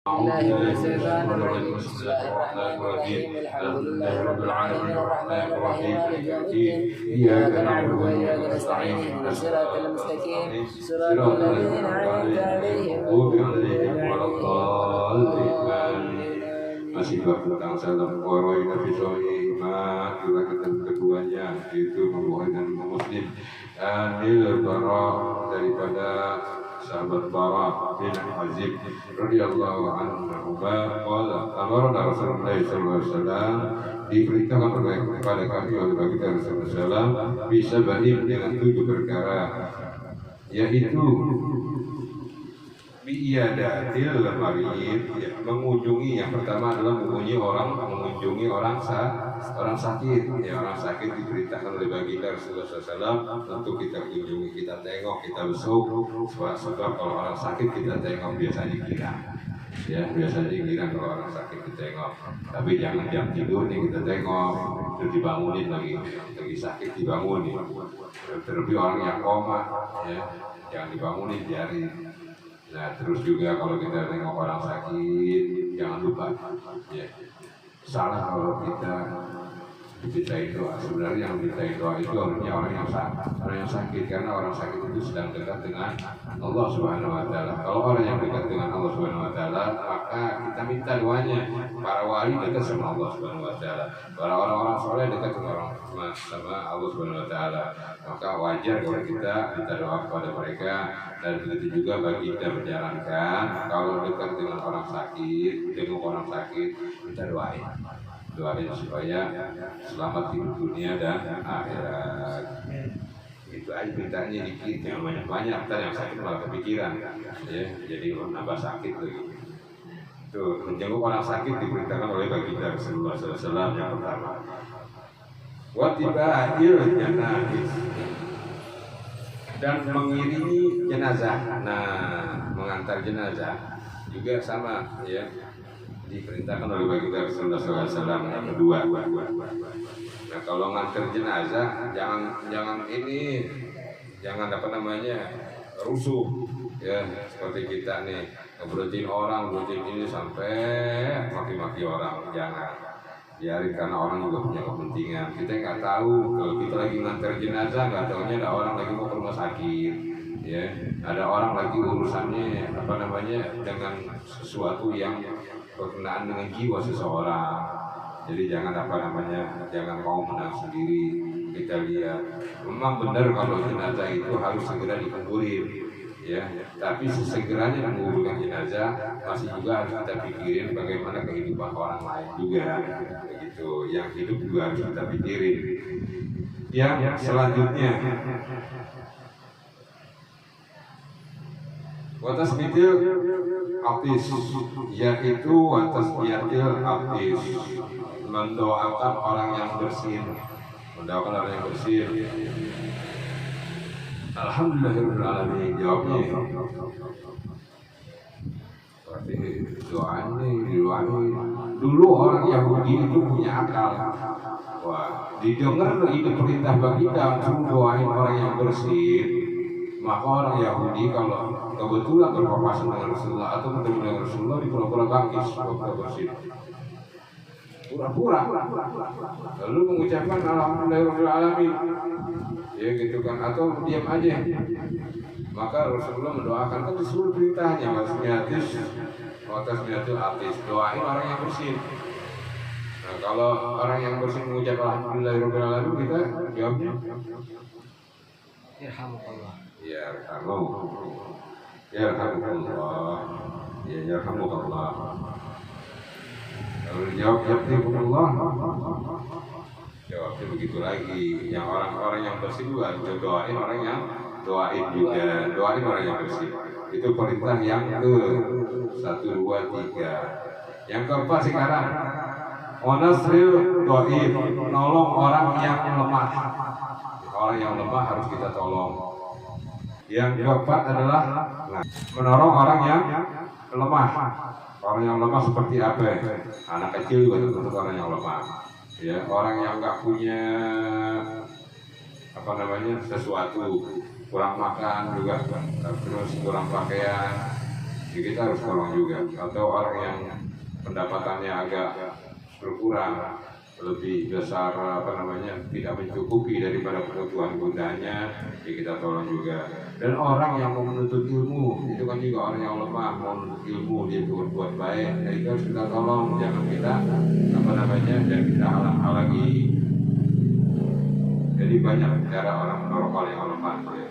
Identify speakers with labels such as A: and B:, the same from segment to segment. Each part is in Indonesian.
A: الله من الشيطان الرجيم بسم الله الرحمن الرحيم الحمد لله رب العالمين الرحمن الرحيم مالك يوم الدين إياك نعبد وإياك نستعين اهدنا الصراط المستقيم صراط الذين أنعمت عليهم غير المغضوب عليهم.
B: Masih bertentang salam waroi nabi sohima juga keduanya yaitu Bukhari dan Muslim. Anil bara daripada sahabat Bara bin Azib radhiyallahu anhu qala amarna Rasulullah sallallahu alaihi wasallam diperintahkan kepada kami oleh baginda Rasulullah sallallahu bisa balik dengan 7 perkara, yaitu bi'iyadatil marid, ya, mengunjungi. Yang pertama adalah mengunjungi orang sakit. Ya, orang sakit diperintahkan oleh baginda Rasulullah SAW untuk kita kunjungi, kita tengok, kita besuk. Sebab kalau orang sakit kita tengok biasanya girang. Ya, biasanya girang kalau orang sakit ditengok. Tapi jangan jam tidur nih kita tengok, terus dibangunin lagi sakit dibangunin. Terlebih orang yang koma, ya, jangan dibangunin, biarin. Nah, terus juga kalau kita tengok orang sakit, jangan lupa, ya, salah kalau kita dimintain doa. Sebenarnya yang dimintain doa itu harusnya orang yang sakit, karena orang sakit itu sedang dekat dengan Allah Subhanahu Wa Taala. Kalau orang yang dekat dengan Allah Subhanahu Wa Taala, maka kita minta doanya. Para wali dekat sama Allah Subhanahu Wa Taala, para orang-orang soleh dekat sama Allah Subhanahu Wa Taala. Maka wajar kalau kita minta doa kepada mereka. Dan begitu juga bagi kita menjalankan, kalau dekat dengan orang sakit, kita doain supaya selamat di dunia dan akhirat. Itu aja beritanya dikit, yang banyak-banyak. Ntar yang sakit malah kepikiran, ya, jadi nambah sakit lagi. Tuh, menjenguk orang sakit diperintahkan oleh baginda Rasulullah SAW yang pertama. Watiba'il janazah, dan mengiringi jenazah. Nah, mengantar jenazah juga sama, ya, diperintahkan oleh baginda Rasulullah SAW yang kedua. Nah, kalau ngantar jenazah jangan rusuh, ya, seperti kita nih ngebrutin orang, ini sampai maki-maki orang, jangan. Biarin, karena orang juga punya kepentingan. Kita nggak tahu kalau kita lagi ngantar jenazah, nggak tahunya ada orang lagi mau ke rumah sakit, ya, ada orang lagi urusannya dengan sesuatu yang berkenaan dengan jiwa seseorang. Jadi jangan jangan mau menang sendiri. Kita lihat, memang benar kalau jenazah itu harus segera dikuburin, ya, tapi sesegeranya menguburkan jenazah masih juga harus kita pikirin bagaimana kehidupan orang lain juga, begitu. Yang hidup juga harus kita pikirin. Yang selanjutnya, watas mitil aptis, yaitu watas mitil aptis, mendoakan orang yang bersin. Alhamdulillahirrahmanirrahim. Jawabnya berarti doanya didoain. Dulu orang Yahudi itu punya akal. Wah, didengar itu perintah baginda untuk doain orang yang bersih. Maka orang Yahudi kalau kebetulan berpapasan dengan Rasulullah atau bertemu dengan Rasulullah, di pura-pura bangkis waktu bersih. Pura-pura lalu mengucapkan alhamdulillahirrahmanirrahim, ya, gitu kan, atau diam aja. Maka Rasulullah mendoakan, kan disuruh beritanya watasmiatul atis, doain orang yang bersih. Nah, kalau orang yang bersih mengucap alhamdulillahirrahmanirrahim, kita jawabnya
A: Yarhamukallah.
B: Yarhamukallah. Kalau dijawab yarhamukallah, jawabnya begitu lagi. Yang orang-orang yang bersih juga doain orang yang doain orang yang bersih. Itu perintah yang ke 1, 2, 3. Yang keempat sekarang, onasril doain, nolong orang yang lemah. Orang yang lemah harus kita tolong. Yang keempat adalah menolong orang yang lemah. Orang yang lemah seperti apa? Anak kecil juga termasuk orang yang lemah. Ya, orang yang nggak punya sesuatu, kurang makan juga, terus kurang pakaian, ya kita harus tolong juga. Atau orang yang pendapatannya agak berkurang, lebih besar tidak mencukupi daripada kebutuhan bundanya, ya kita tolong juga. Dan orang yang mau menuntut ilmu itu kan juga orang yang lemah, mau menuntut ilmu dia berbuat baik, ya itu harus kita tolong, jangan kita jangan kita halang-halangi. Jadi banyak cara orang menolong orang yang lemah ya.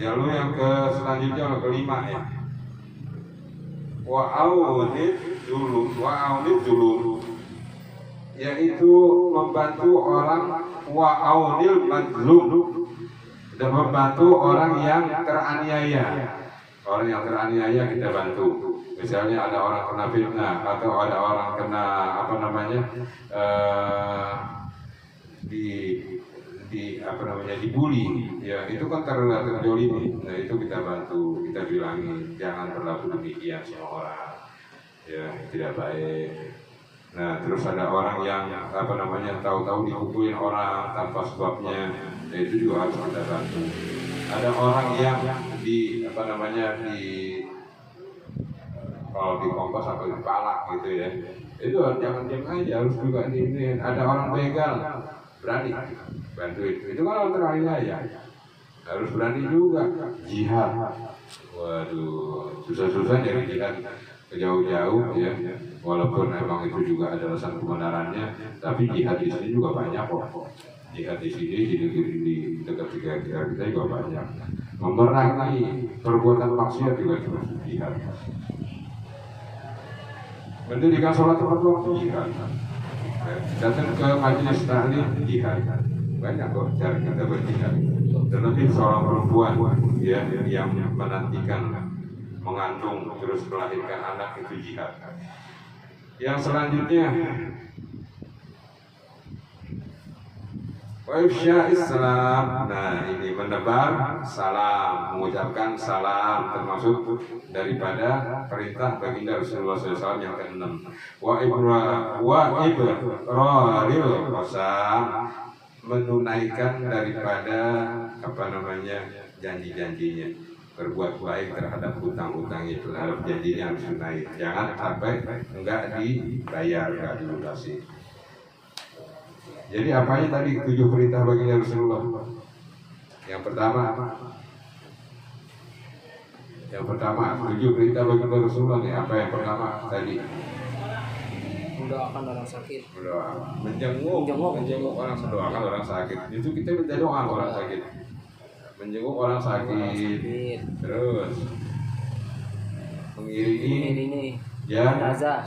B: Lalu yang selanjutnya yang kelima ya, wa'aunid dulu, yaitu membantu orang, wa'aunil mazlum, dan membantu orang yang teraniaya. Orang yang teraniaya kita bantu. Misalnya ada orang kena fitnah atau ada orang kena dibully, ya itu kan terjolimi. Nah itu kita bantu, kita bilangi jangan berlaku demikian sama orang, ya tidak baik. Nah terus ada orang yang tahu-tahu dipukulin orang tanpa sebabnya, nah, itu juga harus kita bantu. Ada orang yang kalau di kompas atau dipalak gitu ya, itu jangan diam aja, harus juga ini. Ada orang begal, berani bantuin, itu kan orang teraniaya, harus berani juga. Jihad, waduh susah-susah jadi jihad jauh-jauh ya, walaupun memang itu juga ada alasan kebenarannya, tapi jihad di sini juga banyak kok. Jihad di sini di negeri di dekat kita juga banyak. Memerangi perbuatan maksiat juga termasuk jihad. Mendirikan sholat tepat waktu jihad. Datang ke majelis taklim jihad. Banyak kok cara kita berjihad. Terlebih seorang perempuan ya yang menantikan mengandung terus melahirkan anak, itu jihad. Yang selanjutnya Wa'ifsya Islam. Nah ini menebar salam, mengucapkan salam, termasuk daripada perintah baginda Rasulullah SAW yang ke-6. Ibraril qasam, menunaikan daripada janji-janjinya, berbuat baik terhadap hutang-hutang itu, terhadap janjinya harus tunai, jangan sampai enggak dibayar, enggak dilunasi. Jadi apanya tadi 7 perintah baginda Rasulullah? Yang pertama 7 perintah baginda Rasulullah nih. Apa yang pertama tadi?
C: Mendoakan orang sakit.
B: Menjenguk orang, mendoakan orang sakit. Itu kita minta doa orang sakit. Menjenguk orang sakit. Terus mengiringi jenazah.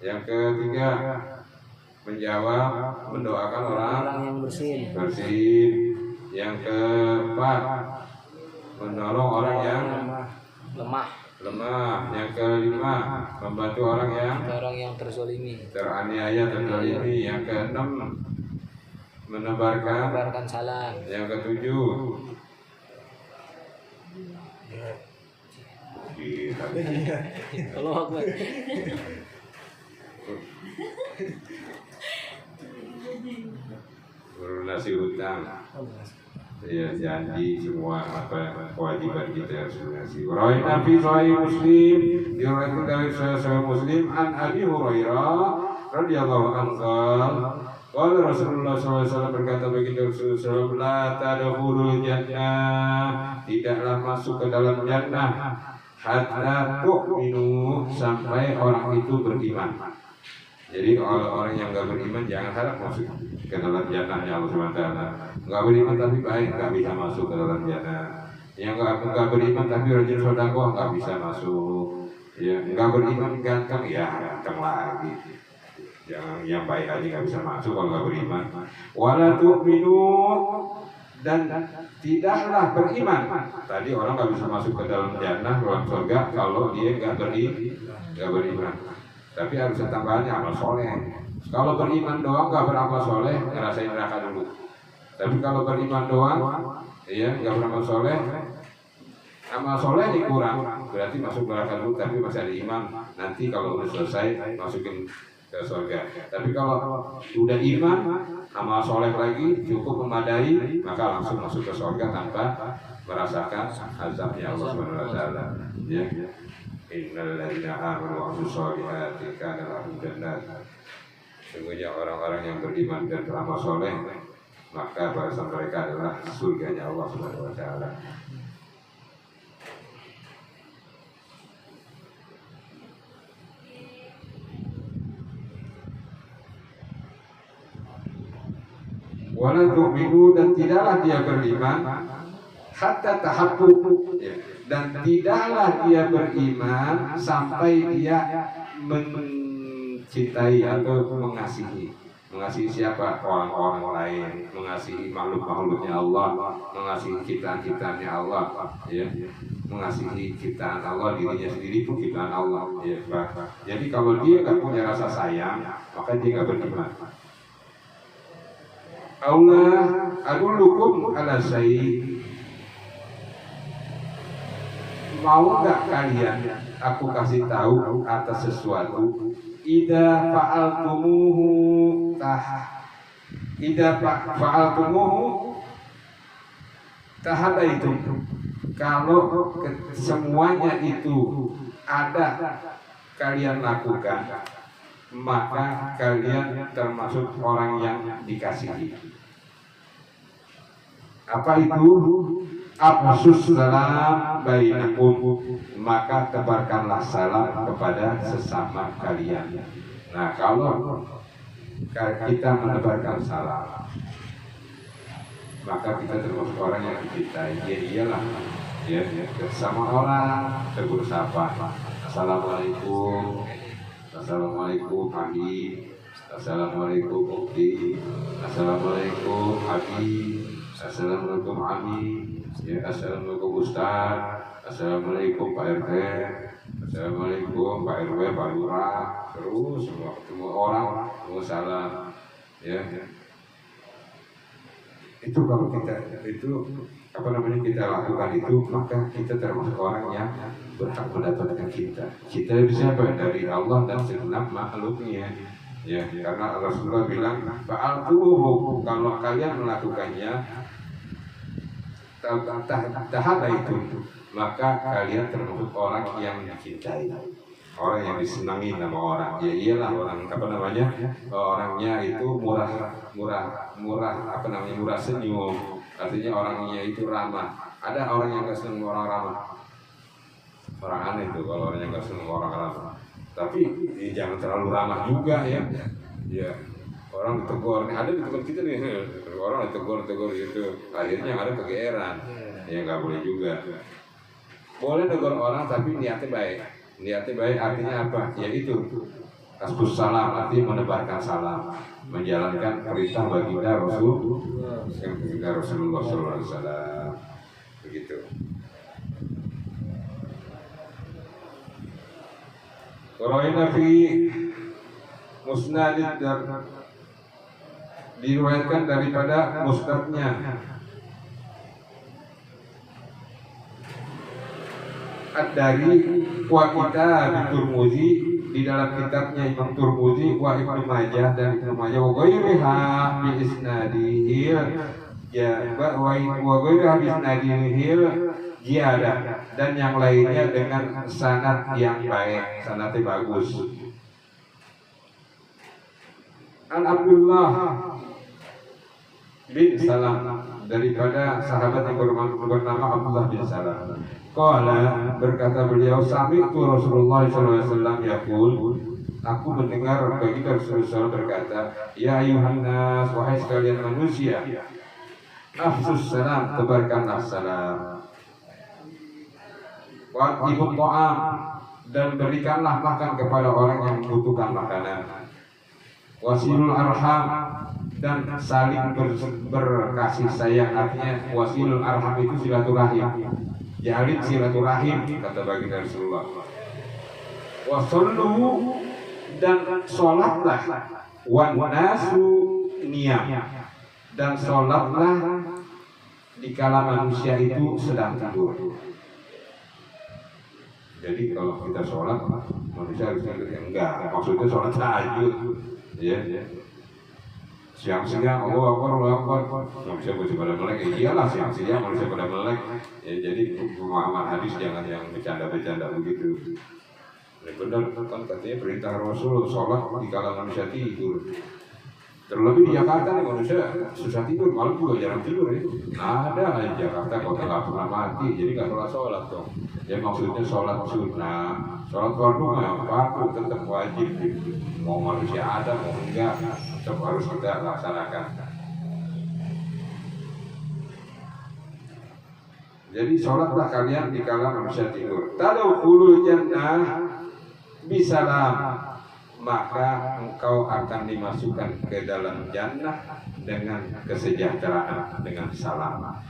B: Yang ketiga mendoakan orang
C: yang bersih.
B: Yang keempat menolong orang yang
C: lemah.
B: Yang kelima membantu orang yang teraniaya, terzalimi. Yang keenam menebarkan
C: salam.
B: Yang ketujuh
C: Kalau Akbar.
B: melunasi hutang, ya janji semua kewajiban kita harus lunasi. Rawi Nabi Sahih Muslim, diriwayatkan dari Sahih Muslim an Abi Hurairah radhiyallahu anhu. Qala Rasulullah SAW berkata baginda Rasulullah SAW, la tadkhulul jannah, tidaklah masuk ke dalam jannah hatta tu'minu, sampai orang itu beriman. Jadi orang yang nggak beriman jangan harap masuk ke dalam jannahnya Allah SWT. Nggak beriman tapi baik nggak bisa masuk ke dalam jannah. Yang nggak beriman tapi rajin sedekah nggak bisa masuk. Ya nggak beriman ganteng ya ganteng lagi. Yang baik aja nggak bisa masuk kalau nggak beriman. Wala tu'minu, dan tidaklah beriman. Tadi orang nggak bisa masuk ke dalam jannah, dalam surga kalau dia nggak beriman. Tapi harus tambahannya amal soleh. Kalau beriman doang nggak beramal soleh, ngerasain neraka dulu. Tapi kalau beriman doang, ya nggak beramal soleh, amal soleh dikurang, berarti masuk neraka dulu. Tapi masih ada iman. Nanti kalau udah selesai masukin ke surga. Tapi kalau udah iman, amal soleh lagi cukup memadai, maka langsung masuk ke surga tanpa merasakan azabnya Allah Subhanahu wa taala. Ya. Innal ladzina amanu wa 'amilus sholihati kana lahum jannat. Sungguhnya orang-orang yang beriman dan beramal soleh, maka balasan mereka adalah surganya Allah Subhanahu wa taala. Wala tu'minu, dan tidaklah dia beriman hatta tahabbub, ya. Dan tidaklah dia beriman sampai dia mencintai atau mengasihi. Mengasihi siapa? Orang-orang lain, mengasihi makhluk-makhluknya Allah, mengasihi ciptaan-ciptaannya Allah, ya. Mengasihi ciptaan Allah, dirinya sendiri itu ciptaan Allah, ya. Jadi kalau dia nggak punya rasa sayang, maka dia nggak beriman. Allah adulukum ala syai'. Mau nggak kalian aku kasih tahu atas sesuatu? Idza fa'altumuhu tahadaitum. Kalau semuanya itu ada kalian lakukan, maka kalian termasuk orang yang dikasihi. Apa itu? Afsus salam bainakum, maka tebarkanlah salam kepada sesama kalian. Nah, kalau kita menebarkan salam, maka kita termasuk orang yang dicintai. Ya iyalah, ya, sama orang tegur sapa, assalamualaikum, assalamualaikum Habib, assalamualaikum Ukti, assalamualaikum Habib, assalamualaikum Ami, ya, assalamualaikum Ustaz, assalamualaikum Pak RT, assalamualaikum Pak RW, Pak Lurah, terus semua ketemu orang, semua salam, ya. Itu kalau kita kita lakukan itu, maka kita termasuk orang yang berhak mendapatkan cinta. Cinta dari siapa? Dari Allah dan segenap makhluknya. Ya, karena Rasulullah bilang, fa'altuhu, kalau kalian melakukannya, tahada itu, maka kalian termasuk orang yang dicintai, orang yang disenangi sama orang. Ya iyalah, orang orangnya itu murah senyum, artinya orangnya itu ramah. Ada orang yang gak senang orang ramah, orang aneh itu kalau orang yang gak senang orang ramah. Tapi jangan terlalu ramah juga, ya. Ya, orang ditegur, ada di tempat kita nih, orang ditegur gitu, akhirnya ada kegeeran. Ya nggak boleh juga. Boleh tegur orang tapi niatnya baik. Niatnya baik artinya apa? Yaitu asbus salam, artinya menebarkan salam, menjalankan perintah baginda Rasulullah SAW. Begitu. Rawaina fi musnadid, diriwayatkan daripada musnadnya dari wa kitab Tirmidzi, di dalam kitabnya Imam Tirmidzi, wa Ibnu Majah dan Ibnu Majah, wa ghairiha bi isnadihi, ya wa ghairiha bi isnadihi jiada, dan yang lainnya dengan sanad yang baik, sanadnya bagus. An Abdullah bin Salam, daripada sahabat yang bernama Abdullah bin Salam. Qala, berkata beliau, sami'tu Rasulullah SAW yaqul, aku mendengar baginda Rasulullah berkata, ya ayuhan nas, wahai sekalian manusia, afsus salam, tebarkanlah salam, wa ibut ta'am, dan berikanlah makan kepada orang yang membutuhkan makanan, wasilul arham, dan saling berkasih sayang. Artinya wasilul arham itu silaturahim, jalin silaturahim, kata baginda Rasulullah. Wasallu, dan sholatlah, wan nasu niyam, dan sholatlah dikala manusia itu sedang tidur. Jadi kalau kita sholat, manusia harus tidur. Enggak, maksudnya sholat tahajud, ya. siang-siang Allah Akbar manusia pada melek, iyalah siang-siang manusia pada melek ya. Jadi pemahaman hadis jangan yang bercanda-bercanda begitu. Benar kan katanya perintah Rasul sholat di kala manusia tidur. Terlebih di Jakarta nih manusia susah tidur, malam juga jarang tidur itu. Nah ada di Jakarta kota nggak pernah mati, jadi nggak sholat dong. Ya maksudnya sholat sunnah, sholat fardu yang fardu tetap wajib. Mau manusia ada mau enggak, tetap harus kita laksanakan. Jadi sholatlah kalian di kala manusia tidur. Tadkhulul jannah bisalam, maka engkau akan dimasukkan ke dalam jannah dengan kesejahteraan, dengan salam.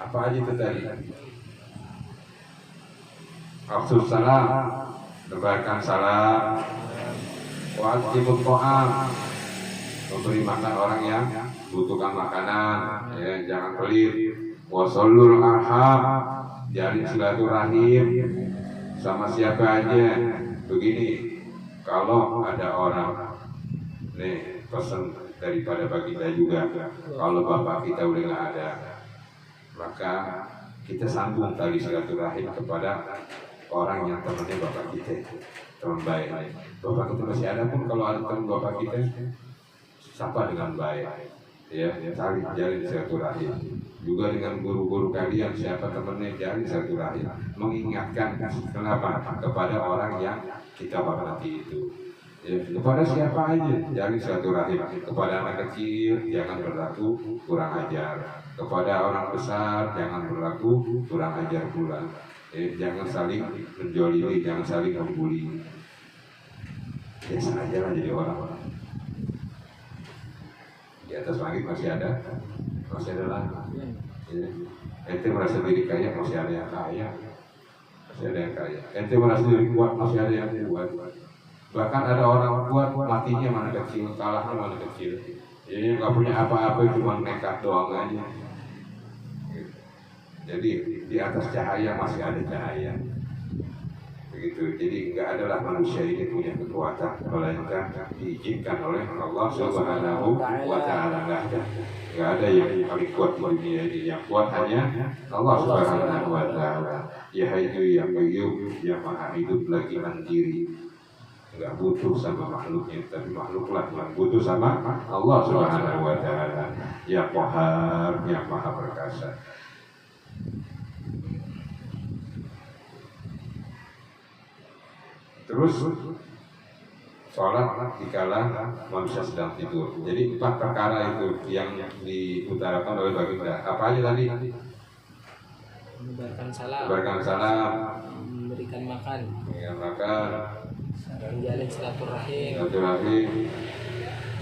B: Apa aja itu tadi? Afsus salam, tebarkan salam. Wajibut ta'am, memberi makan orang yang butuhkan makanan, ya, jangan pelit. Wasolul arham, jalin silaturahim sama siapa aja. Begini, kalau ada orang nih pesan daripada baginda juga, kalau bapak kita udah nggak ada, maka kita sambung tali silaturahim kepada orang yang temannya bapak kita, teman baik. Bapak kita masih ada pun kalau ada teman bapak kita, sapa dengan baik, ya, saling jalin silaturahim. Juga dengan guru-guru kalian, siapa temannya, jalin silaturahim, mengingatkan kenapa kepada orang yang kita hormati itu. Ya, kepada siapa aja jalin silaturahim. Kepada anak kecil jangan berlaku kurang ajar, kepada orang besar jangan berlaku kurang ajar pula. Jangan saling menjolimi, jangan saling membuli. Biasa aja lah jadi orang-orang. Di atas langit masih ada lagi. Ya. Ente merasa diri kaya, masih ada yang kaya. Masih ada yang kaya. Ente merasa diri kuat, masih ada yang kuat. Bahkan ada orang kuat matinya mana kecil, kalahnya mana kecil. Jadi nggak punya apa-apa, cuma nekat doang aja. Jadi di atas cahaya masih ada cahaya. Begitu. Jadi nggak adalah manusia ini punya kekuatan, melainkan diizinkan oleh Allah Subhanahu wa Ta'ala. Nggak ada yang paling kuat di dunia ini. Yang kuat hanya Allah Subhanahu wa Ta'ala. Ya Hayyu ya Qayyum, ya Maha Hidup lagi mandiri. Nggak butuh sama makhluknya, tapi makhluklah yang butuh sama Allah Subhanahu wa Ta'ala. Ya Qahar, yang Maha Perkasa. Terus sholat dikala manusia sedang tidur. Jadi 4 perkara itu yang diutarakan oleh baginda. Apa aja tadi?
C: Menyebarkan salam, memberikan makan, menjalin silaturahim,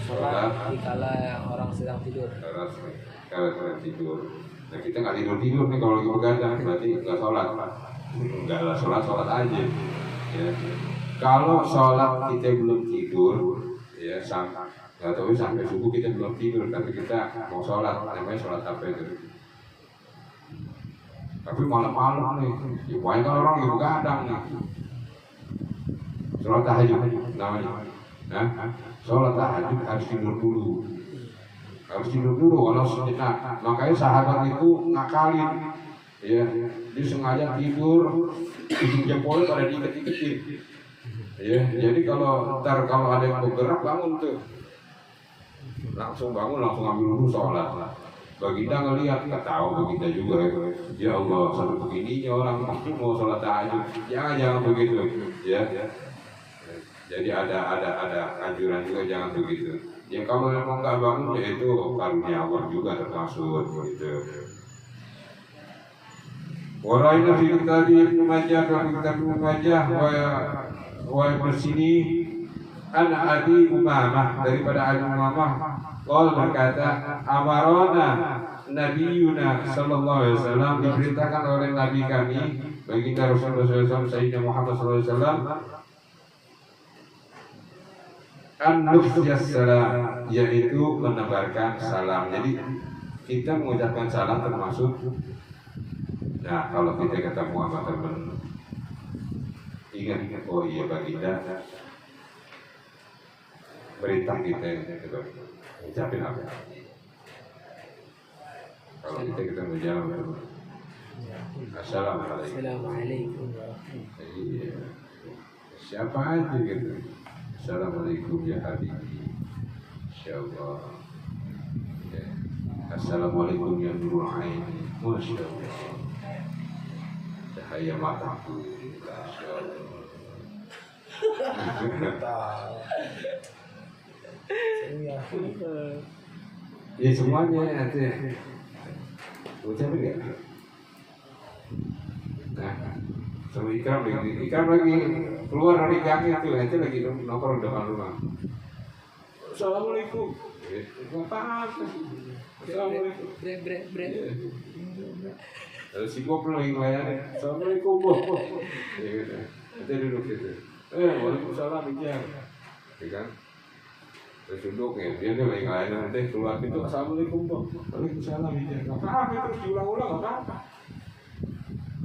C: sholat dikala orang sedang tidur.
B: Nah kita nggak tidur nih kalau lagi begadang, berarti nggak sholat. Nggak lah, sholat aja. Ya. Kalau sholat kita belum tidur, ya nggak tahu sampai subuh kita belum tidur, tapi kita mau sholat, namanya sholat apa itu? Tapi malam-malam nih, banyak orang yang begadang nih. Sholat tahajud namanya. Sholat tahajud harus tidur dulu, walau sejenak. Makanya sahabat itu ngakalin, ya, dia sengaja tidur, ujung jempolnya pada diikat-ikatin. Ya, jadi kalau ada yang bergerak bangun tuh, langsung bangun, langsung ambil wudhu sholat. Baginda ngelihat, nggak tahu baginda juga, ya Allah sampai begininya orang mau sholat tahajud, jangan begitu, ya. Jadi ada anjuran juga jangan begitu. Ya kalau memang nggak bangun, ya itu karunia Allah juga termasuk gitu. Waraina fi kitab Ibnu Majah wa kitab Ibnu Majah wa bersini an Abi Umamah, daripada Abi Umamah qol berkata amarona nabiyuna sallallahu alaihi wasallam, diberitakan oleh nabi kami baginda Rasulullah SAW Sayyidina Muhammad sallallahu alaihi wasallam an nufsiyas salam, yaitu menebarkan salam. Jadi kita mengucapkan salam termasuk, nah kalau kita ketemu sama teman, ingat, oh iya baginda perintah kita gitu. Ucapin apa? Kalau kita menjawab Assalamualaikum.
C: Assalamualaikum.
B: Iya. Siapa aja gitu. Assalamualaikum ya habibi. Insyaallah. Ya. Assalamualaikum ya nurul aini. Masyaallah. Cahaya mataku. Masyaallah. Ya semuanya nanti. Ucapin ya. Nah, sama Ikram lagi keluar dari gang itu, nanti lagi nongkrong depan rumah. Assalamualaikum. Apa? Assalamualaikum.
C: Bre.
B: Lalu si Bob lagi ngelayanin. Assalamualaikum Bob. Ya gitu. Nanti duduk gitu. Waalaikumsalam Ijang. Ya kan? Terus duduk ya, dia tuh lagi ngelayanin, nanti keluar pintu. Assalamualaikum Bob. Waalaikumsalam Ijang. Gak apa-apa terus diulang-ulang, gak apa-apa.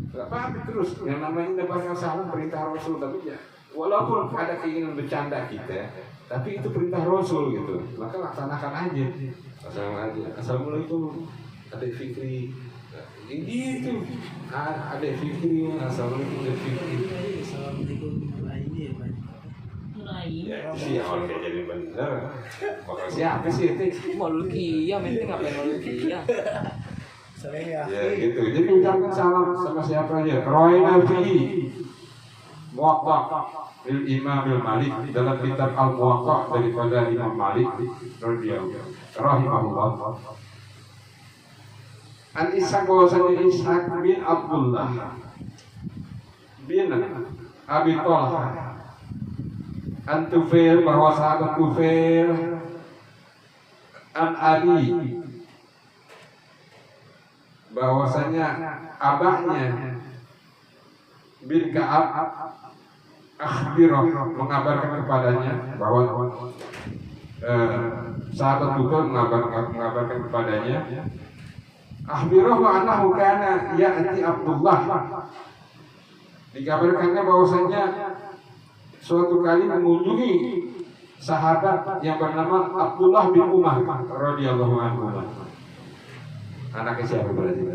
B: Gak apa-apa terus, yang namanya nebaknya salah perintah Rasul, tapi ya walaupun ada keinginan bercanda kita, tapi itu perintah Rasul gitu, maka laksanakan aja. Assalamualaikum, Adik Fikri. Ini itu, Adik Fikri, Assalamualaikum Adik Fikri.
C: Assalamualaikum ini ya Pak.
B: Ya, siapa yang jadi bener? Bakal siapa sih itu?
C: Mulki, ya penting ngapain Mulki ya?
B: Ya gitu, jadi ucapkan salam sama siapa aja. Rawaina fi Muwatta bil Imam Malik, dalam kitab Al Muwatta daripada Imam Malik radhiyallahu rahimahullah. An Ishaq bahwasanya Ishaq bin Abdullah bin Abi Thalhah an Tufail, bahwa sahabat Tufail an Ali, bahwasanya abahnya bin Ka'ab akhbirah, mengabarkan kepadanya bahwa sahabat Tufail mengabarkan kepadanya akhbirah wa annahu kana ya'ti Abdullah, dikabarkannya bahwasanya suatu kali mengunjungi sahabat yang bernama Abdullah bin Umar radhiyallahu anhu. Anaknya siapa berarti?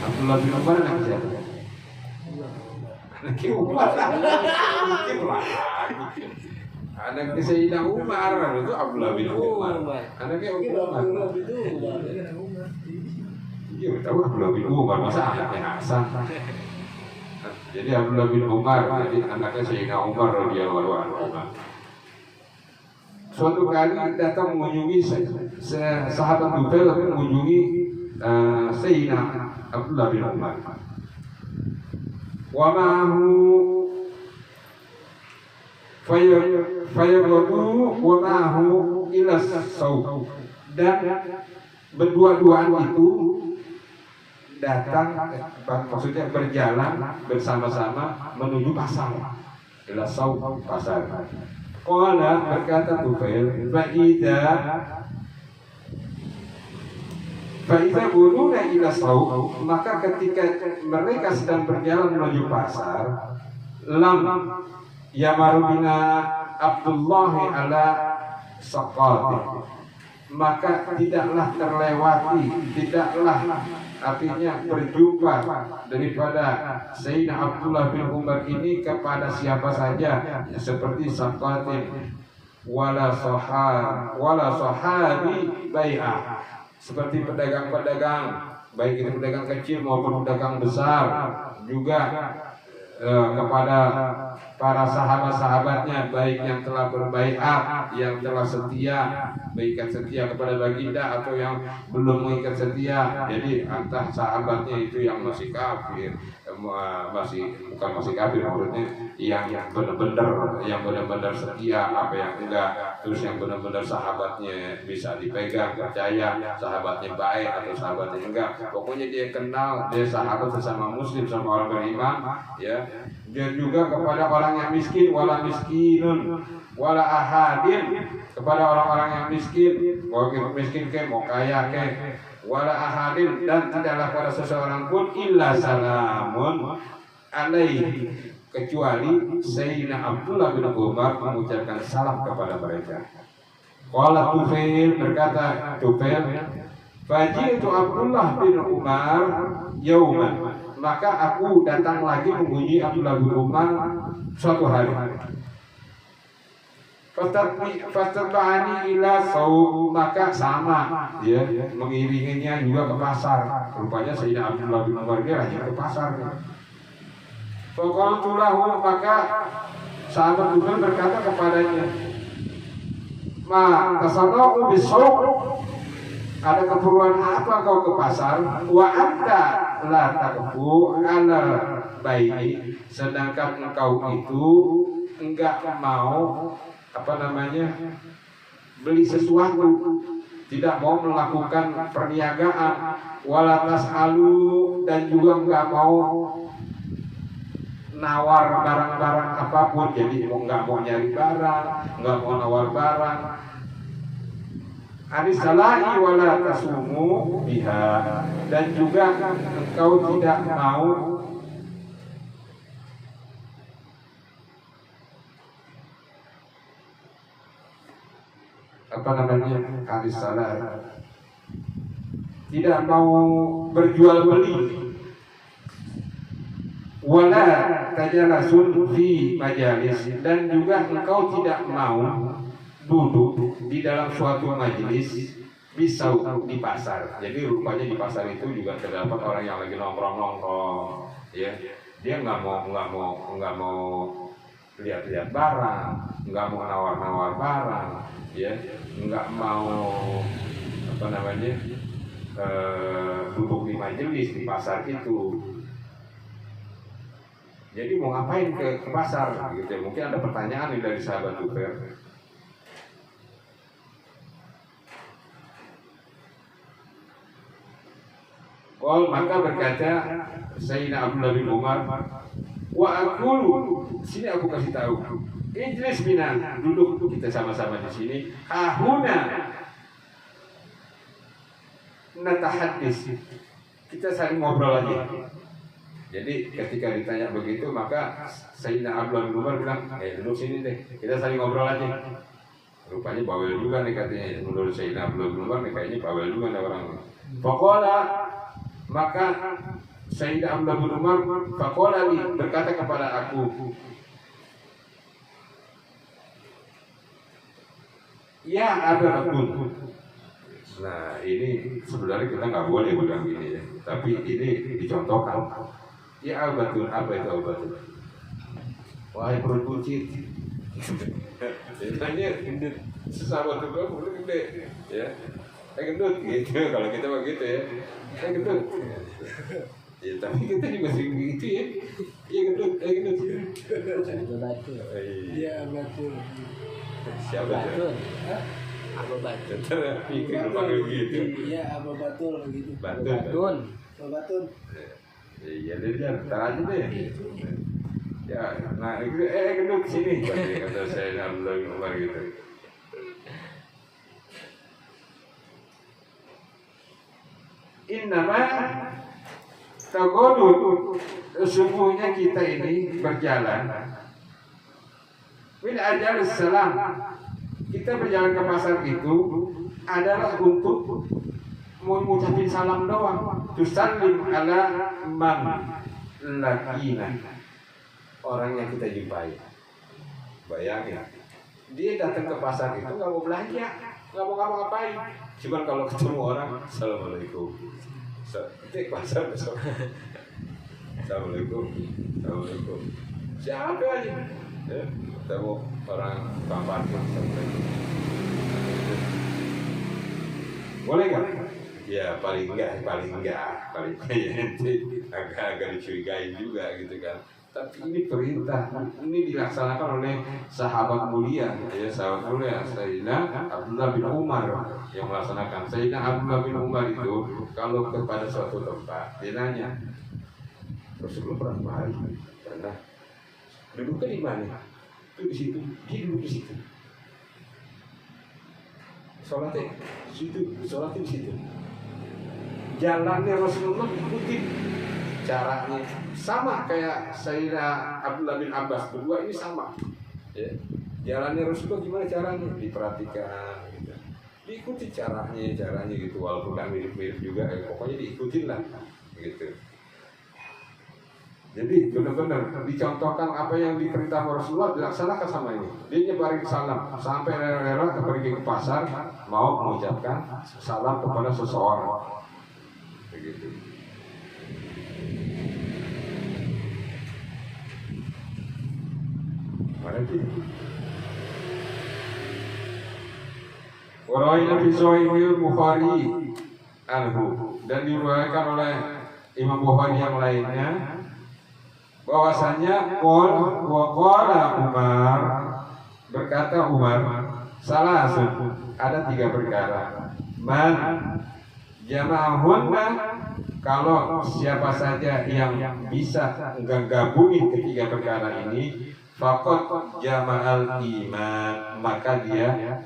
B: Abdullah bin Umar anaknya siapa? Anaknya Umar. Anaknya Sayyidina Umar itu Abdullah bin Umar. Anaknya Umar. Iya, tahu Abdullah bin Umar, masa anaknya Hasan? Jadi Abdullah bin Umar, jadi anaknya Sayyidina Umar radhiyallahu anhu. Suatu kali datang mengunjungi sahabat Tufail, mengunjungi Sayyidina Abdullah bin Umar. Wa ma'ahu fayagadu wa ma'ahu ila saw, dan berdua-duaan itu datang, maksudnya berjalan bersama-sama menuju pasar. Ila saw, pasar. Qala, berkata Tufail, Fa'idha buruna ila saw, maka ketika mereka sedang berjalan menuju pasar, lam yamaru bina Abdullah ala saqati, maka tidaklah terlewati, tidaklah artinya berjumpa daripada Sayyidina Abdullah bin Umar ini kepada siapa saja, ya, seperti saqatin wala sahabi bai'ah, seperti pedagang-pedagang, baik itu pedagang kecil maupun pedagang besar, juga kepada para sahabat-sahabatnya, baik yang telah berbaiat, yang telah setia, mengikat setia kepada baginda, atau yang belum mengikat setia. Jadi antara sahabatnya itu yang masih kafir, bukan masih kafir, maksudnya yang benar-benar setia, apa yang enggak, terus yang benar-benar sahabatnya bisa dipegang, percaya, sahabatnya baik atau sahabatnya enggak, pokoknya dia kenal, dia sahabat sesama muslim, sama orang beriman, ya. Dia juga kepada orang yang miskin, wala miskinun wala ahadin, kepada orang-orang yang miskin, mau miskin ke, mau kaya ke, wala ahadin, dan tidaklah pada seseorang pun illa salamun, alaihi, kecuali Sayyidina Abdullah bin Umar mengucapkan salam kepada mereka. Qala Tufail, berkata Tufail, fajitu Abdullah bin Umar yauman, maka aku datang lagi mengunjungi Abdullah bin Umar suatu hari. Fatabani ila saum, maka sama ya, mengiringinya juga ke pasar. Rupanya Sayyidina Abdullah bin Umar dia rajin ke pasar. Faqultu lahu, maka sahabat Tufail berkata kepadanya, ma tasanau bisauq, ada keperluan apa kau ke pasar? Wa anta la taqfu ala bayi, sedangkan engkau itu enggak mau beli sesuatu, tidak mau melakukan perniagaan, walatas alu, dan juga enggak mau nawar barang-barang apapun. Jadi enggak mau nyari barang, enggak mau nawar barang. Anisalai wala tasumu biha, dan juga engkau tidak mau anisalai, tidak mau berjual beli, wala tajalasun fi majalis, dan juga engkau tidak mau duduk di dalam suatu majelis bisa di pasar. Jadi rupanya di pasar itu juga terdapat orang yang lagi nongkrong, ya. Dia nggak mau lihat-lihat barang, nggak mau nawar-nawar barang, ya, nggak mau duduk di majelis di pasar itu. Jadi mau ngapain ke pasar gitu ya? Mungkin ada pertanyaan nih dari sahabat Tufail. Maka berkata Sayyidina Abdullah bin Umar, wa aqulu, sini aku kasih tahu, ijlis bina, duduk kita sama-sama di sini, ahuna natahaddis, kita saling ngobrol aja. Jadi ketika ditanya begitu, maka Sayyidina Abdullah bin Umar bilang, duduk sini deh, kita saling ngobrol aja. Rupanya bawel juga nih katanya, menurut Sayyidina Abdullah bin Umar nih, kayaknya bawel juga nih orang. Pokoknya maka Sayyidina Abdullah bin Umar faqala li, berkata kepada aku, ya Abdul. Nah ini sebenarnya kita nggak boleh bilang gini ya, tapi ini dicontohkan. Ya Abdul, apa itu Abdul? Wahai perut kucing. Tanya gendut, sesama tuh boleh gede, ya. Gendut gitu, kalau kita begitu ya. Gendut. Ya tapi kita juga sering begitu ya. Iya gendut.
C: Betul.
D: Iya betul.
B: Siapa itu?
C: Apa Batun?
B: Pikir panggil begitu.
D: Iya apa betul begitu.
C: Batun.
D: Batun.
B: Iya dia ntar aja deh. Ya, nah gendut sini, kata saya Abdullah bin Umar gitu. Innama tagodut, sesungguhnya kita ini berjalan min ajal salam, kita berjalan ke pasar itu adalah untuk mau ngucapin salam doang, tusallim ala man lakina, orang yang kita jumpai. Bayangin, dia datang ke pasar itu nggak mau belanja, nggak mau ngapa-ngapain, cuman kalau ketemu orang, assalamualaikum, ketik pasar besok, assalamualaikum, siapa aja, ya, ketemu orang parkir, boleh nggak? Ya paling enggak agak dicurigai juga gitu kan. Tapi ini perintah, ini dilaksanakan oleh sahabat mulia, ya sahabat mulia Sayyidina Abdullah bin Umar yang melaksanakan. Sayyidina Abdullah bin Umar itu kalau kepada suatu tempat dia nanya, Rasulullah berapa hari? Pernah duduknya di mana? Itu di situ, dia duduk di situ. Sholatnya di situ, sholatnya di situ. Jalannya Rasulullah ikutin caranya sama kayak Sayyidina Abdullah bin Abbas, berdua ini sama. Ya. Jalannya Rasulullah gimana caranya? Diperhatikan, gitu. Diikuti caranya gitu, walaupun nggak mirip-mirip juga, pokoknya diikutin lah, gitu. Jadi benar-benar dicontohkan apa yang diperintah Rasulullah dilaksanakan sama ini. Dia nyebarin salam sampai rela-rela pergi ke pasar mau mengucapkan salam kepada seseorang. Begitu. Mana dia? Waraina fi Sahih Bukhari anhu, dan diriwayatkan oleh Imam Bukhari yang lainnya bahwasanya qala Umar, berkata Umar, salah ada 3 perkara. Man jama'ahunna, kalau siapa saja yang bisa menggabungin ketiga perkara ini, faqad jama'al iman, maka dia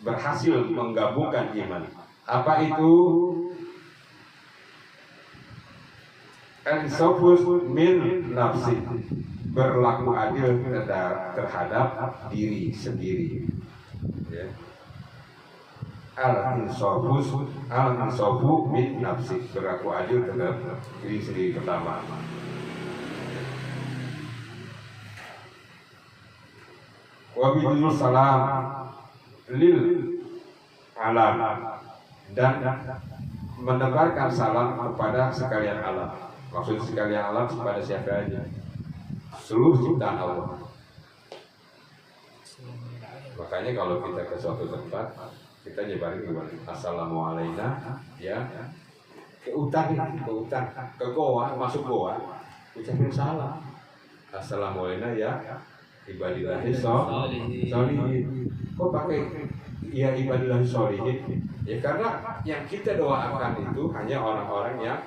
B: berhasil menggabungkan iman. Apa itu? Al-insafus min nafsi, berlaku adil terhadap diri sendiri. Ya. Al-insafu min nafsi, berlaku adil terhadap diri sendiri pertama. Wa bidul salam lil alam, dan menebarkan salam kepada sekalian alam. Maksud sekalian alam kepada siapa aja? Seluruh ciptaan Allah. Makanya kalau kita ke suatu tempat, kita nyebarin gimana? Assalamualaikum, ya. Ke hutan, ke goa, masuk goa, ucapin salam. Assalamualaikum ya, ibadillahi sholihin. Kok pakai ya ibadillahi sholihin? Ya karena yang kita doakan itu hanya orang-orang yang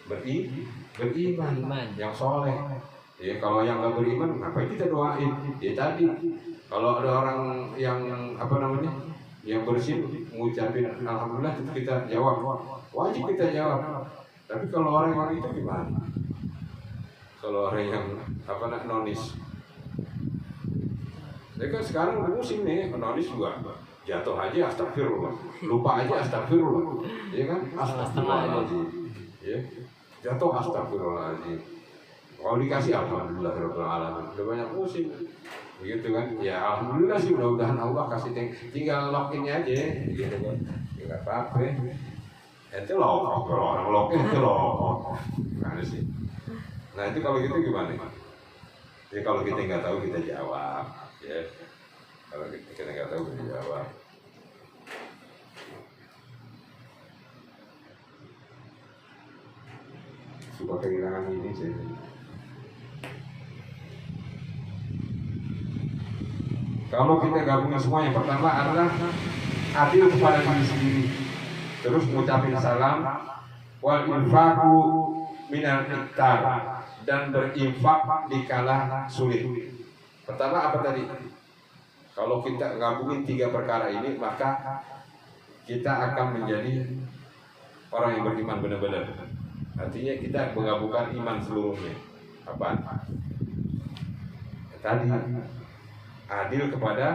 B: beriman, yang soleh. Ya kalau yang nggak beriman, ngapain kita doain? Ya tadi, kalau ada orang yang yang bersin mengucapin alhamdulillah, itu kita jawab, wajib kita jawab. Tapi kalau orang itu gimana? Kalau orang yang nonis, ya kan sekarang musim nih, nonis juga jatuh aja astagfirullah, lupa aja astagfirullah, ya kan? Astagfirullahaladzim, ya. Jatuh astagfirullahaladzim. Kalau dikasih alhamdulillahirabbil alamin, udah banyak musim, begitu kan? Ya alhamdulillah sih, mudah-mudahan Allah kasih tinggal lock-in-nya aja, gitu kan? Enggak apa-apa. Itu lock, kalau orang lock-in itu lock, gimana sih? Nah itu kalau gitu gimana? Ya kalau kita nggak tahu kita jawab, ya. Kalau kita nggak tahu kita jawab. Suka kehilangan ini sih. Kalau kita gabungin semua, yang pertama adalah adil kepada diri sendiri, terus mengucapkan salam, wal infaqu minal iktar, dan berinfak di kala sulit. Pertama apa tadi? Kalau kita gabungin 3 perkara ini, maka kita akan menjadi orang yang beriman benar-benar. Artinya kita menggabungkan iman seluruhnya. Apa? Tadi adil kepada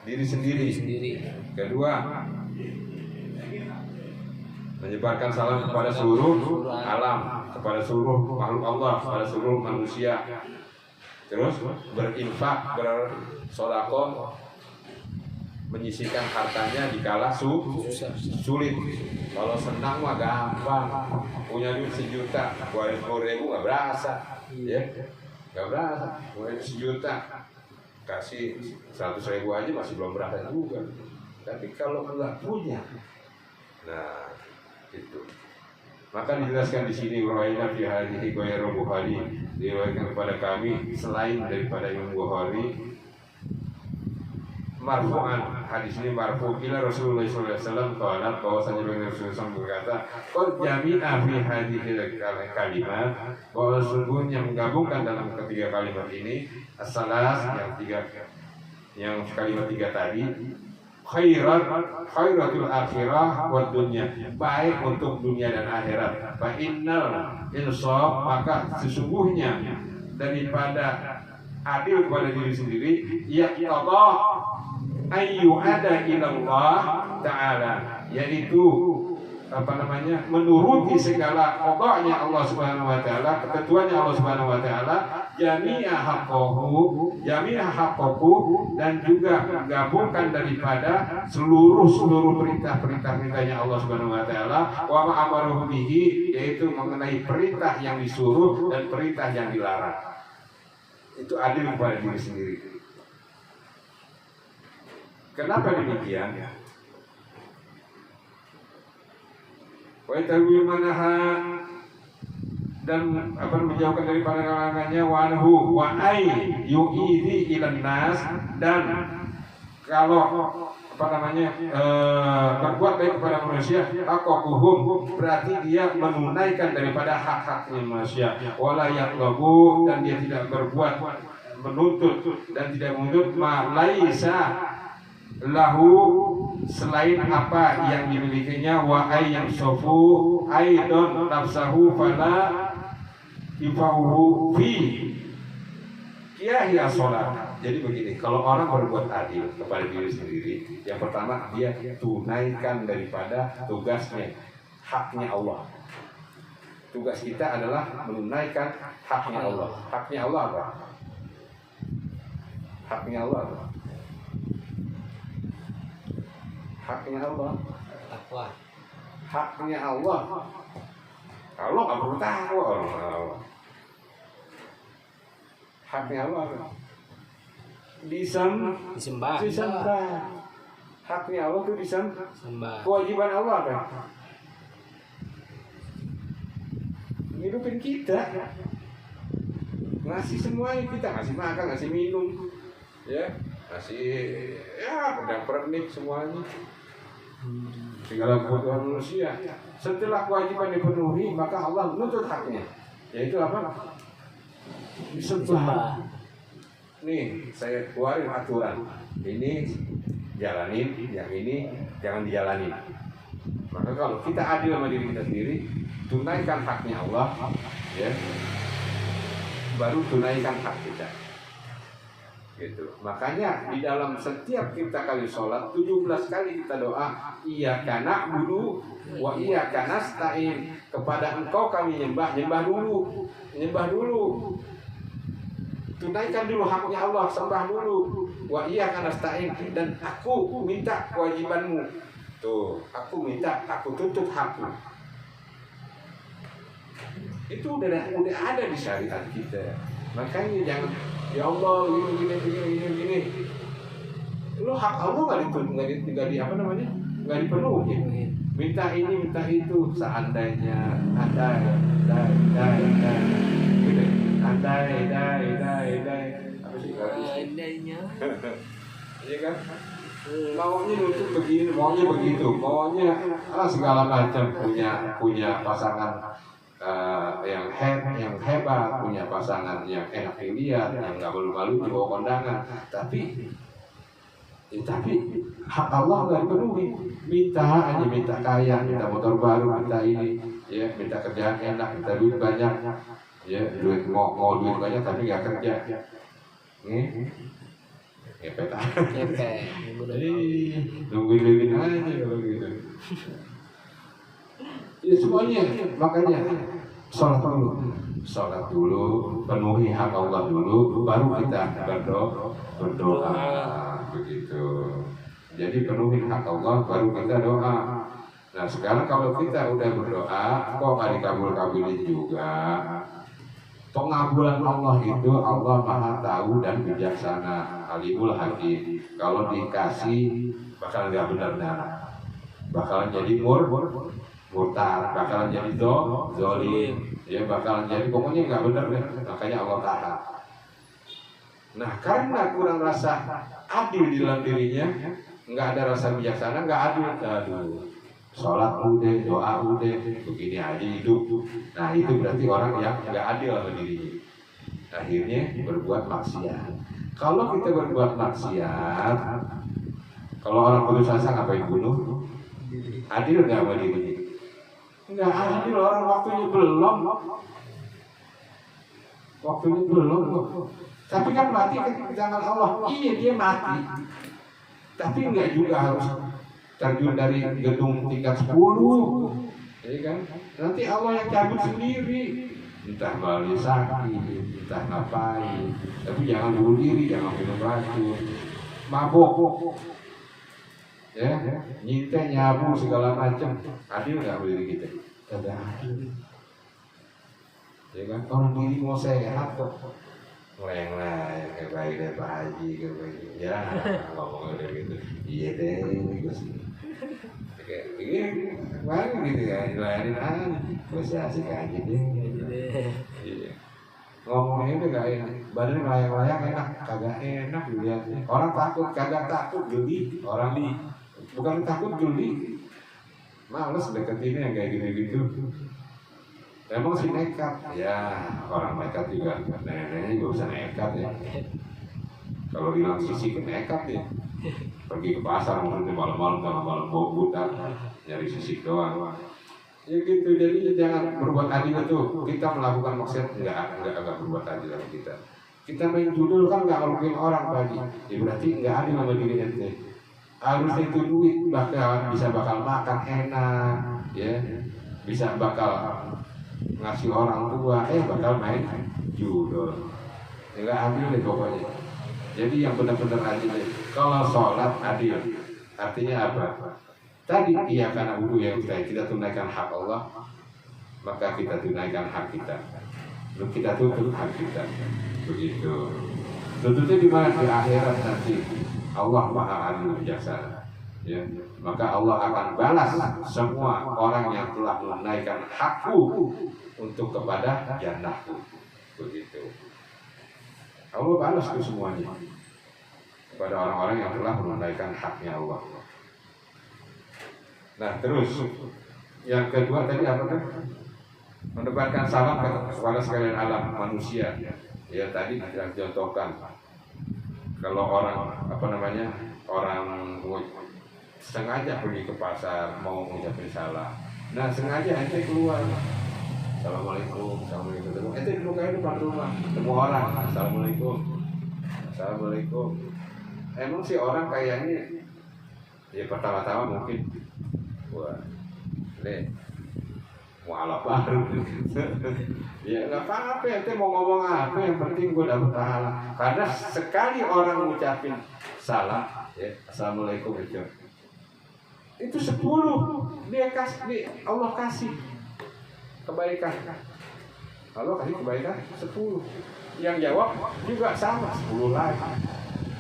B: diri sendiri. Kedua, menyebarkan salam kepada seluruh alam, kepada seluruh makhluk Allah, kepada seluruh manusia. Terus berinfak, bersedekah, menyisihkan hartanya di kala sulit. Kalau senang mah gampang, punya duit 1 juta, 20.000 nggak berasa, ya, nggak berasa. Punya 1 juta, kasih 100.000 aja masih belum berasa juga. Tapi kalau nggak punya, nah itu. Maka dijelaskan di sini waraina fi hadhihi ghairu Bukhari, diriwayatkan kepada kami selain daripada Imam Bukhari. Marfu'an, hadis ini marfu' ila Rasulullah sallallahu alaihi wasallam, qala bahwasanya Rasulullah SAW berkata, qad jami'a fi hadhihi kalimat, bahwa sungguhnya menggabungkan dalam ketiga kalimat ini as-salas, yang kalimat 3 tadi, khairatul akhirah wa dunya, baik untuk dunia dan akhirat. Fa innal insaf, maka sesungguhnya daripada adil kepada diri sendiri, yaqtada ayyu ada ilallah ta'ala, yaitu menuruti segala qada'nya Allah Subhanahu wa taala, ketentuannya Allah Subhanahu wa taala, jami'a haqqahu dan juga menggabungkan daripada seluruh perintah-perintahnya Allah Subhanahu wa taala, wa ma'amaruhu bihi, yaitu mengenai perintah yang disuruh dan perintah yang dilarang. Itu adil kepada diri sendiri. Kenapa demikian? Wa ta'wi manaha, dan menjauhkan daripada larangannya, wa anhu wa ay yu'idhi ilan nas, dan kalau berbuat baik kepada manusia, haqqaquhum, berarti dia menunaikan daripada hak-haknya manusia, wala yaqlabu, dan dia tidak berbuat menuntut dan tidak menuntut ma laisa lahu, selain apa yang dimilikinya, wa ay yamsufu aidon nafsahu fala yufahu fi qiyah salat. Jadi begini, kalau orang berbuat adil kepada diri sendiri, yang pertama dia tunaikan daripada tugasnya, haknya Allah. Tugas kita adalah menunaikan haknya Allah. Haknya Allah apa? Haknya Allah apa? Haknya Allah.
C: Takwa.
B: Haknya Allah. Kalau nggak perlu tahu orang Allah. Haknya Allah apa?
C: Disembah.
B: Haknya Allah itu
C: Sembah.
B: kewajiban Allah apa? Hidupin kita, ngasih semuanya, kita ngasih makan, ngasih minum, ya, ngasih pernik semuanya, segala kebutuhan manusia. Setelah kewajiban dipenuhi, maka Allah menuntut haknya, yaitu apa? Disembah. Nih, saya keluarin aturan. Ini jalanin, yang ini jangan dijalanin. Maka kalau kita adil sama diri kita sendiri, tunaikan haknya Allah, ya, baru tunaikan hak kita. Gitu. Makanya di dalam setiap kita kali sholat, 17 kali kita doa, iyyaka na'budu wa iyyaka nasta'in, kepada Engkau kami nyembah dulu. Tunaikan dulu haknya Allah, sembah dulu. Wa iyyaka nasta'in, dan aku minta kewajibanmu. Tuh, aku minta, aku tuntut hakmu. Itu udah ada di syariat kita. Makanya jangan, ya Allah gini. Lu hak Allah nggak dipenuhi. Minta ini, minta itu, seandainya andai. Apa sih
C: Andainya.
B: Iya kan? Maunya nuntut begini, maunya begitu, maunya segala macam, punya pasangan yang hebat, punya pasangan yang enak dilihat, yang nggak malu-malu dibawa kondangan, tapi hak Allah nggak dipenuhi. Minta kaya, minta motor baru, minta ini, ya, minta kerjaan enak, minta duit banyak, ya, mau duit banyak tapi nggak kerja, ngepet aja. Nungguin duit aja kalau gitu. Ya semuanya, makanya sholat dulu, penuhi hak Allah dulu, baru kita berdoa, begitu. Jadi penuhi hak Allah, baru kita doa. Nah sekarang kalau kita udah berdoa, kok nggak dikabul-kabulin juga? Pengabulan Allah itu Allah Maha Tahu dan bijaksana, Alimul Hakim. Kalau dikasih bakal nggak benar, bakalan jadi murtad, bakalan jadi zolim, ya, bakalan jadi pokoknya nggak benar deh. Makanya Allah tahan. Nah karena kurang rasa adil di dalam dirinya, nggak ada rasa bijaksana, nggak adil. Aduh, sholat udah, doa udah, begini aja hidup. Nah itu berarti orang yang nggak adil sama dirinya. Akhirnya berbuat maksiat. Kalau kita berbuat maksiat, Kalau orang putus asa ngapain bunuh? Adil nggak sama dirinya? Nggak adil, orang waktunya belum. Waktunya belum. Tapi kan mati kan di tangan Allah. Iya dia mati. Tapi nggak juga harus terjun dari gedung tingkat 10. Ya kan? Nanti Allah yang cabut sendiri. Entah balik sakit, entah ngapain. Tapi jangan bunuh diri, jangan minum racun, mabok, ya, nyintai, nyabu segala macam. Adil nggak diri kita? Tidak adil. Ya kan? Orang diri mau sehat kok. Ngeleng lah, kayak baik deh Pak Haji, kayak baik. Ya, ngomong udah gitu. Iya deh, gue sih. Kayak begini, kemarin gitu ya, dilayanin aja. Gue sih asik aja deh. Iya. Ngomongnya itu gak enak, badan melayang-layang enak, kagak enak dilihatnya. Orang takut, kagak takut geli. Orang bukan takut geli, males deketinnya yang kayak gitu-gitu. Emang sih nekat, ya orang nekat juga, nenek-neneknya juga bisa nekat ya. Kalau bilang sisi nekat ya, pergi ke pasar mungkin malam-malam tengah malam bawa buta, nyari sisik doang. Ya gitu, jadi jangan berbuat adil itu. Kita melakukan maksiat enggak berbuat adil sama kita. Kita main judul kan enggak ngerugiin orang pagi. Ya berarti enggak adil sama diri ente. Harusnya itu duit bakal makan enak, ya. Bisa bakal ngasih orang tua, bakal main judul. Ya enggak adil deh pokoknya. Jadi yang benar-benar adil. Kalau sholat adil, artinya apa? Tadi iya karena wudhu yang kita tunaikan hak Allah, maka kita tunaikan hak kita. Lalu kita tutup hak kita. Begitu. Tutupnya di mana? Di akhirat nanti. Allah Maha Adil Bijaksana. Ya, maka Allah akan balas semua orang yang telah menunaikan hakku untuk kepada jannahku. Begitu. Allah balas itu semuanya kepada orang-orang yang telah menunaikan haknya Allah. Nah terus yang kedua tadi apa kan? Menebarkan salam kepada sekalian alam manusia. Ya tadi kita contohkan kalau orang orang sengaja pergi ke pasar mau mengucapkan salam. Nah sengaja ente keluar, assalamualaikum, ente duduk aja depan rumah, temu orang, assalamualaikum. Emang sih orang kayaknya ya pertama-tama mungkin wah, nih mau ala baru, ya nggak apa-apa, ente mau ngomong apa, yang penting gue dapet pahala. Karena sekali orang ngucapin salam, ya assalamualaikum itu 10 dia kasih, Allah kasih kebaikan, Allah kasih kebaikan 10. Yang jawab juga sama 10 lagi.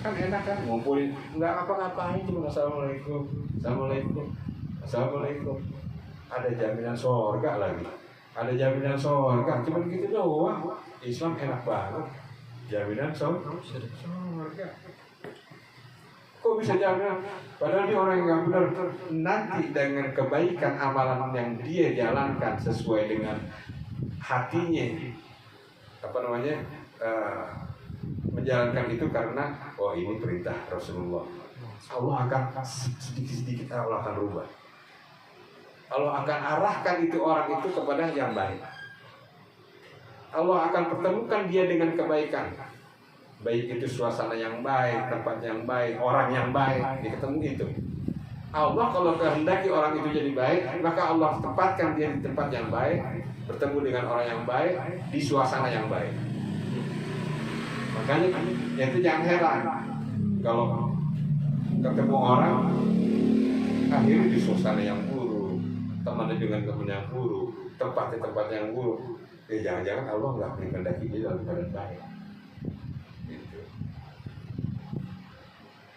B: Kan enak kan ngumpulin, nggak apa-ngapain cuma assalamualaikum, assalamualaikum. Ada jaminan surga lagi, ada jaminan surga, cuma gitu doang. Islam enak banget, jaminan surga. Kok bisa jaminan? Padahal dia orang yang nggak benar. Nanti dengan kebaikan amalan yang dia jalankan sesuai dengan hatinya, menjalankan itu karena ini perintah Rasulullah. Allah akan sedikit-sedikit Allah akan rubah. Allah akan arahkan itu orang itu kepada yang baik. Allah akan pertemukan dia dengan kebaikan. Baik itu suasana yang baik, tempat yang baik, orang yang baik, dia ketemu itu. Allah kalau kehendaki orang itu jadi baik, maka Allah tempatkan dia di tempat yang baik, bertemu dengan orang yang baik, di suasana yang baik. Makanya itu jangan heran kalau ketemu orang akhirnya di suasana yang buruk, temannya dengan teman yang buruk, tempatnya tempat yang buruk. Ya jangan-jangan Allah nggak menghendaki dia dalam keadaan baik. Gitu.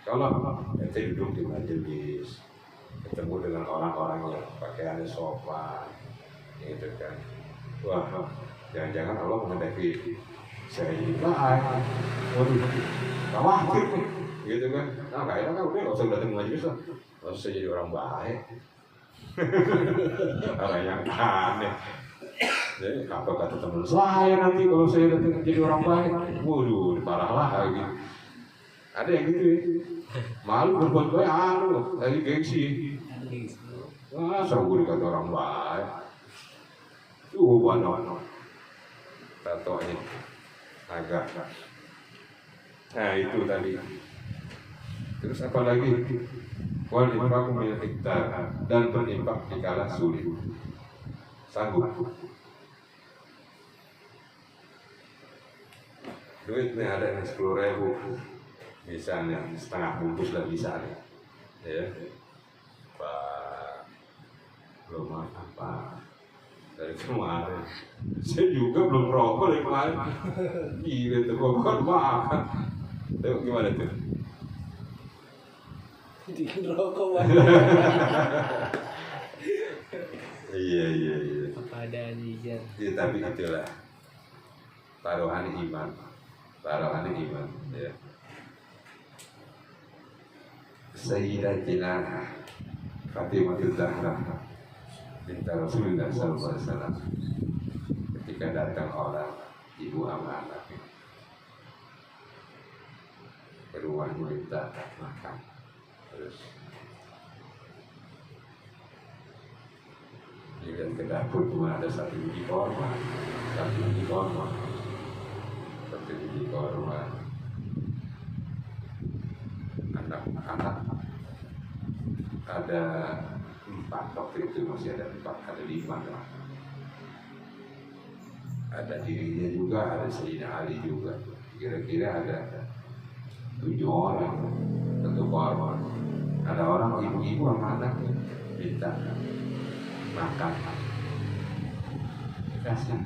B: Kalau ente duduk di majelis, ketemu dengan orang-orang yang pakaiannya sopan, gitu kan. Wah, jangan-jangan Allah menghendaki saya jadi baik. Waduh, khawatir nih, gitu kan. Nah, nggak enak kan, udah nggak usah datang majelis lah. Lalu saya jadi orang baik. Orang yang aneh. Jadi apa kata teman saya nanti kalau saya datang jadi orang baik? Waduh, parah lah gitu. Ada yang gitu ya. Malu berbuat baik lagi gengsi. Seru kata orang baik. Wano. Tatonya agak. Nah itu tadi. Terus apa lagi? Wal infaq min hiktar, dan berinfak di kala sulit. Sanggup. Duitnya ada yang 10.000, misalnya setengah bungkus lah bisa nih, ya. Pak, belum apa dari kemarin. Saya juga belum rokok dari kemarin. Gila tuh, kok makan. Tuh gimana tuh?
D: Bikin rokok Pak.
B: Iya.
C: Apa ada aja.
B: Ya, tapi itulah taruhan iman, ya. Sayyidatina Fatimatul Zahra binti Rasulullah sallallahu alaihi wasallam, ketika datang orang ibu amanah ke rumah minta makan, terus dilihat ke dapur cuma ada satu biji korma, anak-anak ada 4, waktu itu masih ada 4, ada 5 lah. Ada dirinya juga, ada Sayyidina Ali juga, kira-kira ada 7 orang tentu korban. Ada orang ibu-ibu sama anaknya minta makan, dikasih,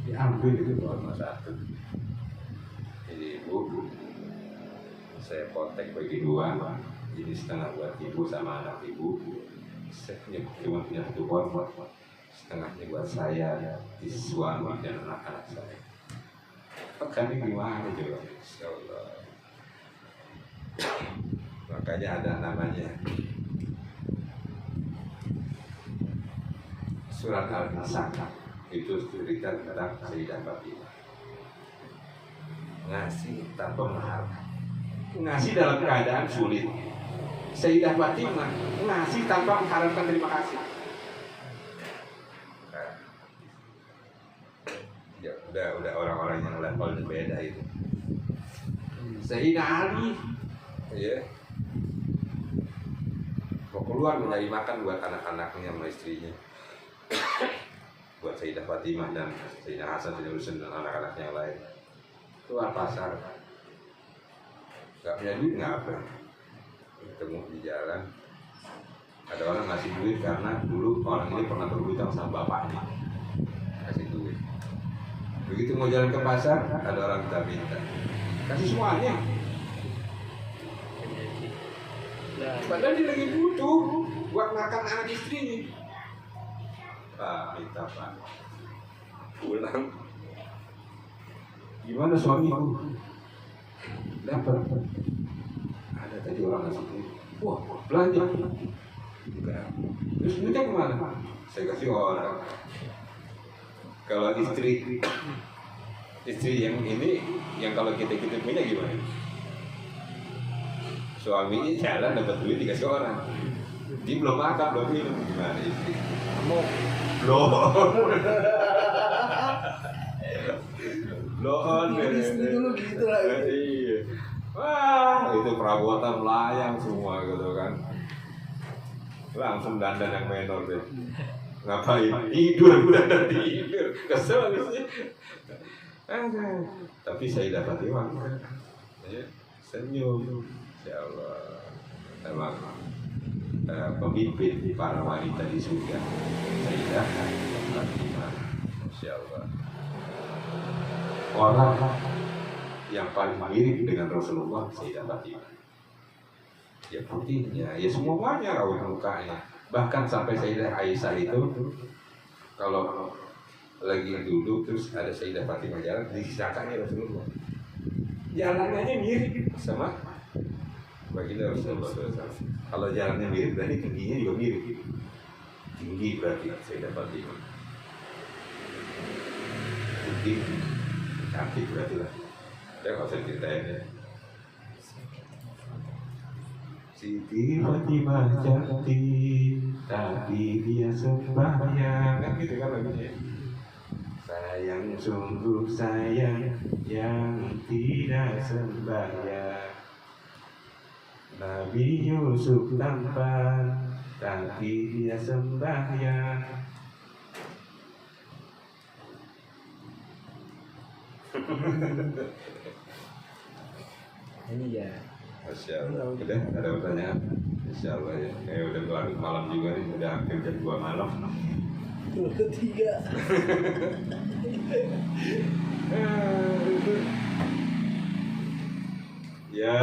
B: diambil itu korban 1. Jadi ibu, saya potek bagi 2, jadi setengah buat ibu sama anak ibu. Saya cuma punya 1 korban, setengahnya buat saya, suami dan anak-anak saya. Pekan ini gimana coba? Insyaallah. Makanya ada namanya surat Al-Nisa, itu cerita tentang Sayyidah Fatimah. Ngasih tanpa mengharap, ngasih dalam keadaan sulit. Sayyidah Fatimah ngasih tanpa mengharapkan terima kasih. Ya, udah orang-orang yang levelnya beda itu. Sayyidina Ali, ya, mau keluar mencari makan buat anak-anaknya sama istrinya, buat Sayyidah Fatimah dan Sayyidina Hasan, Sayyidina Husain dan anak-anaknya yang lain. Keluar pasar, nggak punya duit, ngapa? Ketemu di jalan, ada orang ngasih duit karena dulu orang ini pernah berhutang sama bapaknya, kasih duit. Begitu mau jalan ke pasar, ada orang minta, kasih semuanya. Padahal dia lagi butuh buat makan anak istrinya. Pak, minta Pak, pulang. Gimana suamiku? Dapat. Ada tadi orang ngasih duit. Wah, belanja. Enggak. Terus duitnya kemana? Saya kasih orang. Kalau istri yang ini, yang kalau kita punya gimana? Suaminya jalan dapat duit dikasih orang. Dia belum makan, belum minum, gimana istri? Belum.
D: Istri dulu gitu lah.
B: Iya. Wah, itu perabotan melayang semua gitu kan. Langsung dandan yang menor deh. Ngapain? Tidur, udah tidur. Kesel habisnya. Tapi saya dapat iman. Ya, senyum. Ya Allah. Emang pemimpin para wanita di surga. Sayyidah Fatimah. Masya Allah. Orang yang paling mirip dengan Rasulullah, Sayyidah Fatimah. Ya putihnya, ya semuanya raut mukanya. Bahkan sampai Sayyidah Aisyah itu kalau lagi duduk terus ada Sayyidah Fatimah jalan, disisakannya Rasulullah. Jalannya mirip sama baginda Rasulullah SAW. Kalau jalannya mirip berarti tingginya juga mirip. Tinggi berarti Sayyidah Fatimah. Tinggi, cantik berarti lah. Saya nggak usah ceritain ya. Siti Fatimah cantik, tapi dia sembahyang. Kan gitu kan lagunya. Sayang sungguh sayang yang tidak sembahyang. Nabi Yusuf tampan, tapi dia sembahyang.
C: Ini ya.
B: Masya Allah. Udah ada pertanyaan? Insya Allah ya. Kayak udah larut malam juga nih, udah hampir jam 2 malam.
D: Ketiga.
B: Ya